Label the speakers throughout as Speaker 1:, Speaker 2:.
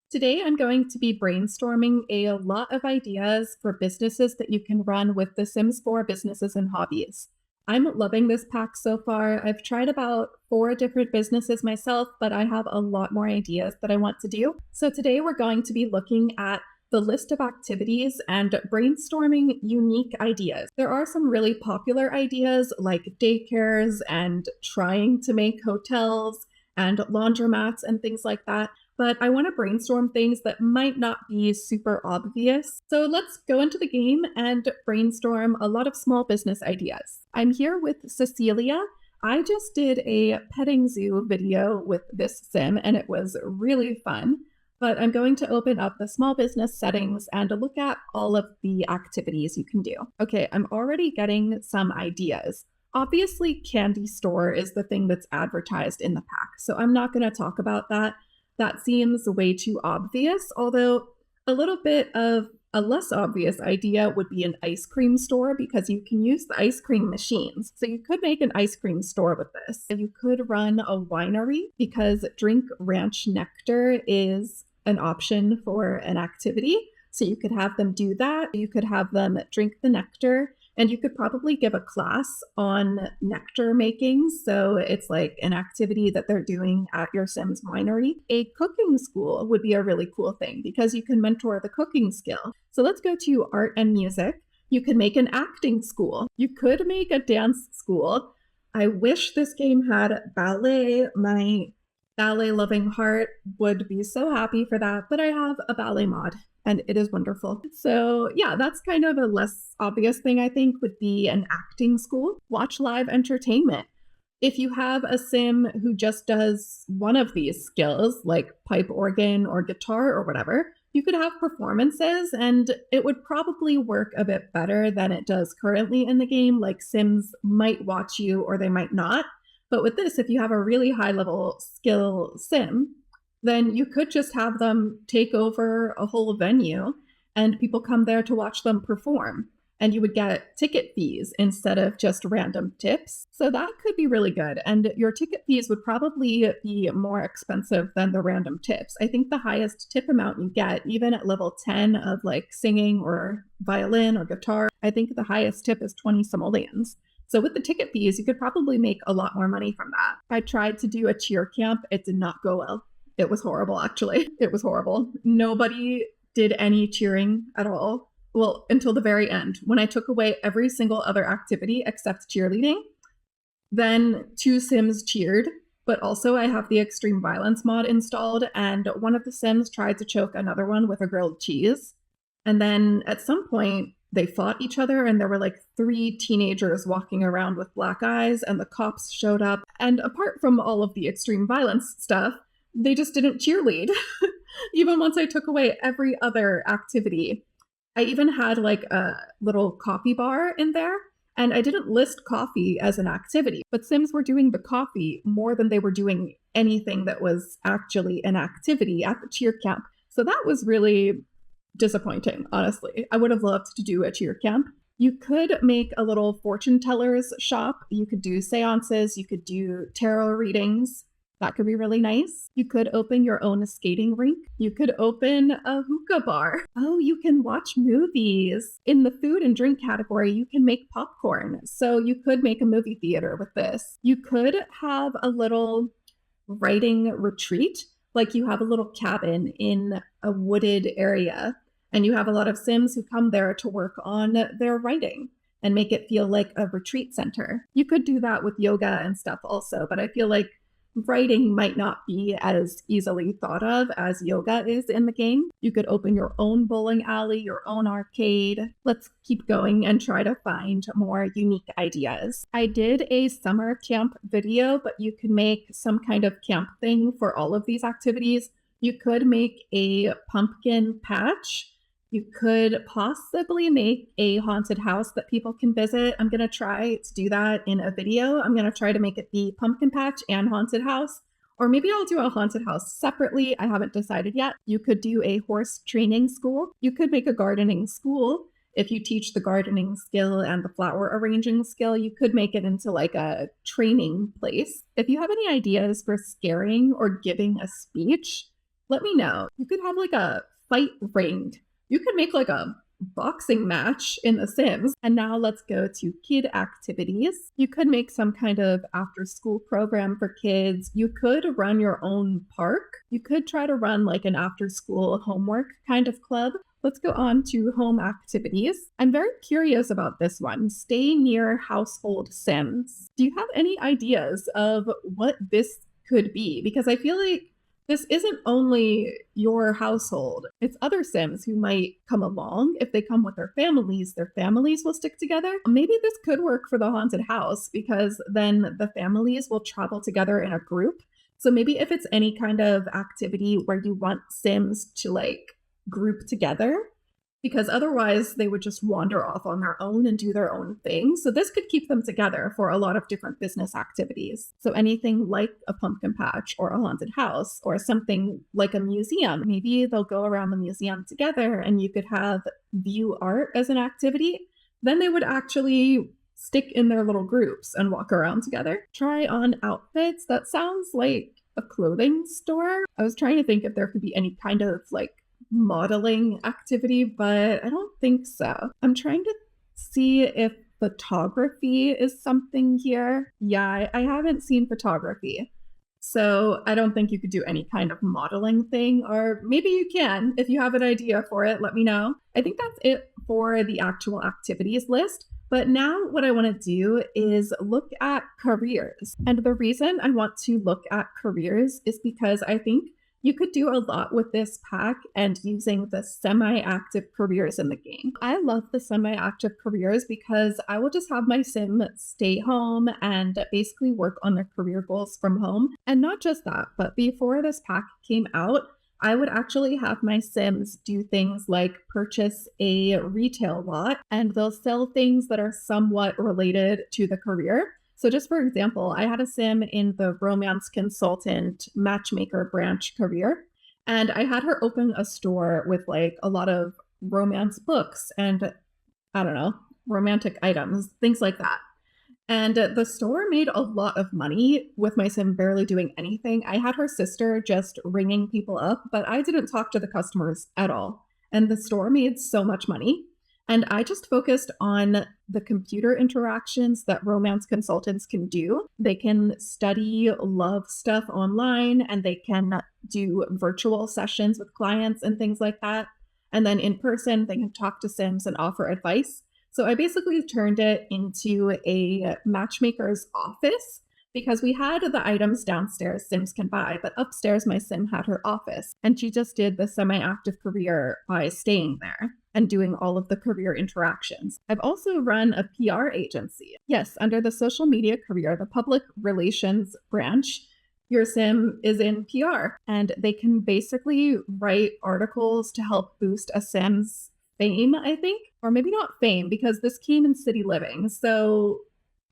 Speaker 1: Today, I'm going to be brainstorming a lot of ideas for businesses that you can run with The Sims 4 Businesses and Hobbies. I'm loving this pack so far. I've tried about 4 different businesses myself, but I have a lot more ideas that I want to do. So today, we're going to be looking at the list of activities and brainstorming unique ideas. There are some really popular ideas like daycares and trying to make hotels and laundromats and things like that, but I want to brainstorm things that might not be super obvious. So let's go into the game and brainstorm a lot of small business ideas. I'm here with Cecilia. I just did a petting zoo video with this sim and it was really fun. But I'm going to open up the small business settings and look at all of the activities you can do. Okay, I'm already getting some ideas. Obviously, candy store is the thing that's advertised in the pack, so I'm not going to talk about that. That seems way too obvious, although a little bit of a less obvious idea would be an ice cream store because you can use the ice cream machines. So you could make an ice cream store with this. You could run a winery because drink ranch nectar is an option for an activity. So you could have them do that. You could have them drink the nectar. And you could probably give a class on nectar making. So it's like an activity that they're doing at your Sims winery. A cooking school would be a really cool thing because you can mentor the cooking skill. So let's go to art and music. You could make an acting school. You could make a dance school. I wish this game had ballet. My ballet loving heart would be so happy for that, but I have a ballet mod and it is wonderful. So yeah, that's kind of a less obvious thing I think would be an acting school. Watch live entertainment. If you have a sim who just does one of these skills, like pipe organ or guitar or whatever, you could have performances and it would probably work a bit better than it does currently in the game. Like Sims might watch you or they might not. But with this, if you have a really high level skill sim, then you could just have them take over a whole venue and people come there to watch them perform. And you would get ticket fees instead of just random tips. So that could be really good. And your ticket fees would probably be more expensive than the random tips. I think the highest tip amount you get, even at level 10 of like singing or violin or guitar, I think the highest tip is 20 simoleons. So with the ticket fees, you could probably make a lot more money from that. I tried to do a cheer camp. It did not go well. It was horrible, actually. It was horrible. Nobody did any cheering at all. Well, until the very end, when I took away every single other activity except cheerleading. Then 2 Sims cheered, but also I have the extreme violence mod installed, and one of the Sims tried to choke another one with a grilled cheese. And then at some point, they fought each other, and there were like 3 teenagers walking around with black eyes, and the cops showed up. And apart from all of the extreme violence stuff, they just didn't cheerlead. Even once I took away every other activity. I even had like a little coffee bar in there, and I didn't list coffee as an activity, but Sims were doing the coffee more than they were doing anything that was actually an activity at the cheer camp. So that was really disappointing, honestly. I would have loved to do a cheer camp. You could make a little fortune teller's shop. You could do seances. You could do tarot readings. That could be really nice. You could open your own skating rink. You could open a hookah bar. Oh, you can watch movies. In the food and drink category, you can make popcorn. So you could make a movie theater with this. You could have a little writing retreat. Like you have a little cabin in a wooded area, and you have a lot of Sims who come there to work on their writing and make it feel like a retreat center. You could do that with yoga and stuff also, but I feel like writing might not be as easily thought of as yoga is in the game. You could open your own bowling alley, your own arcade. Let's keep going and try to find more unique ideas. I did a summer camp video, but you can make some kind of camp thing for all of these activities. You could make a pumpkin patch. You could possibly make a haunted house that people can visit. I'm going to try to do that in a video. I'm going to try to make it be pumpkin patch and haunted house. Or maybe I'll do a haunted house separately. I haven't decided yet. You could do a horse training school. You could make a gardening school. If you teach the gardening skill and the flower arranging skill, you could make it into like a training place. If you have any ideas for scaring or giving a speech, let me know. You could have like a fight ring. You could make like a boxing match in The Sims. And now let's go to kid activities. You could make some kind of after school program for kids. You could run your own park. You could try to run like an after school homework kind of club. Let's go on to home activities. I'm very curious about this one. Stay near household Sims. Do you have any ideas of what this could be? Because I feel like this isn't only your household, it's other Sims who might come along. If they come with their families will stick together. Maybe this could work for the haunted house because then the families will travel together in a group. So maybe if it's any kind of activity where you want Sims to like group together, because otherwise they would just wander off on their own and do their own thing. So this could keep them together for a lot of different business activities. So anything like a pumpkin patch or a haunted house or something like a museum, maybe they'll go around the museum together and you could have view art as an activity. Then they would actually stick in their little groups and walk around together. Try on outfits. That sounds like a clothing store. I was trying to think if there could be any kind of like modeling activity, but I don't think so. I'm trying to see if photography is something here. Yeah, I haven't seen photography. So I don't think you could do any kind of modeling thing, or maybe you can. If you have an idea for it, let me know. I think that's it for the actual activities list. But now what I want to do is look at careers. And the reason I want to look at careers is because I think you could do a lot with this pack and using the semi-active careers in the game. I love the semi-active careers because I will just have my sim stay home and basically work on their career goals from home. And not just that, but before this pack came out, I would actually have my Sims do things like purchase a retail lot and they'll sell things that are somewhat related to the career. So just for example, I had a Sim in the romance consultant matchmaker branch career, and I had her open a store with like a lot of romance books and I don't know, romantic items, things like that. And the store made a lot of money with my sim barely doing anything. I had her sister just ringing people up, but I didn't talk to the customers at all. And the store made so much money. And I just focused on the computer interactions that romance consultants can do. They can study love stuff online and they can do virtual sessions with clients and things like that. And then in person, they can talk to Sims and offer advice. So I basically turned it into a matchmaker's office because we had the items downstairs Sims can buy, but upstairs my Sim had her office and she just did the semi-active career by staying there and doing all of the career interactions. I've also run a PR agency. Yes, under the social media career, the public relations branch, your Sim is in PR and they can basically write articles to help boost a Sim's fame, I think, or maybe not fame because this came in City Living. So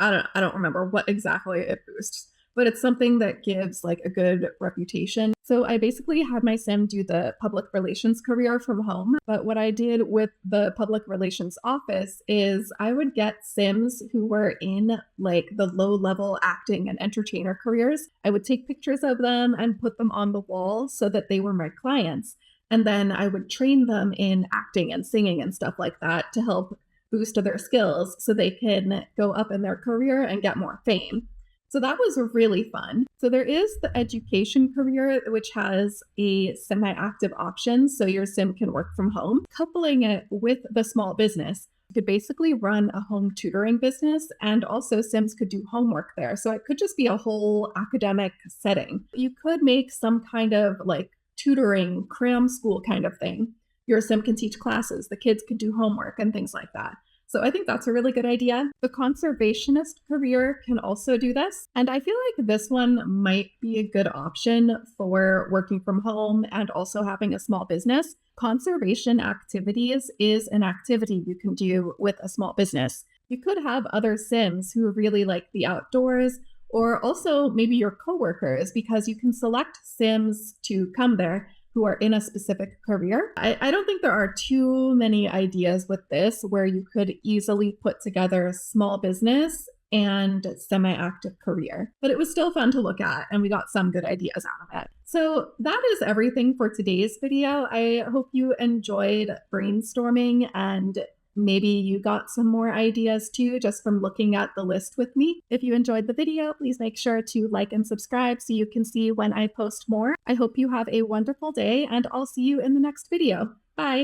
Speaker 1: I don't remember what exactly it boosts, but it's something that gives like a good reputation. So I basically had my sim do the public relations career from home. But what I did with the public relations office is I would get sims who were in like the low level acting and entertainer careers. I would take pictures of them and put them on the wall so that they were my clients. And then I would train them in acting and singing and stuff like that to help boost their skills so they can go up in their career and get more fame. So that was really fun. So there is the education career, which has a semi-active option. So your sim can work from home. Coupling it with the small business, you could basically run a home tutoring business and also sims could do homework there. So it could just be a whole academic setting. You could make some kind of like tutoring, cram school kind of thing. Your sim can teach classes, the kids could do homework and things like that. So I think that's a really good idea. The conservationist career can also do this. And I feel like this one might be a good option for working from home and also having a small business. Conservation activities is an activity you can do with a small business. You could have other sims who really like the outdoors, or also maybe your coworkers, because you can select sims to come there who are in a specific career. I don't think there are too many ideas with this where you could easily put together small business and semi-active career. But it was still fun to look at and we got some good ideas out of it. So that is everything for today's video. I hope you enjoyed brainstorming and maybe you got some more ideas too just from looking at the list with me. If you enjoyed the video, please make sure to like and subscribe so you can see when I post more. I hope you have a wonderful day and I'll see you in the next video. Bye.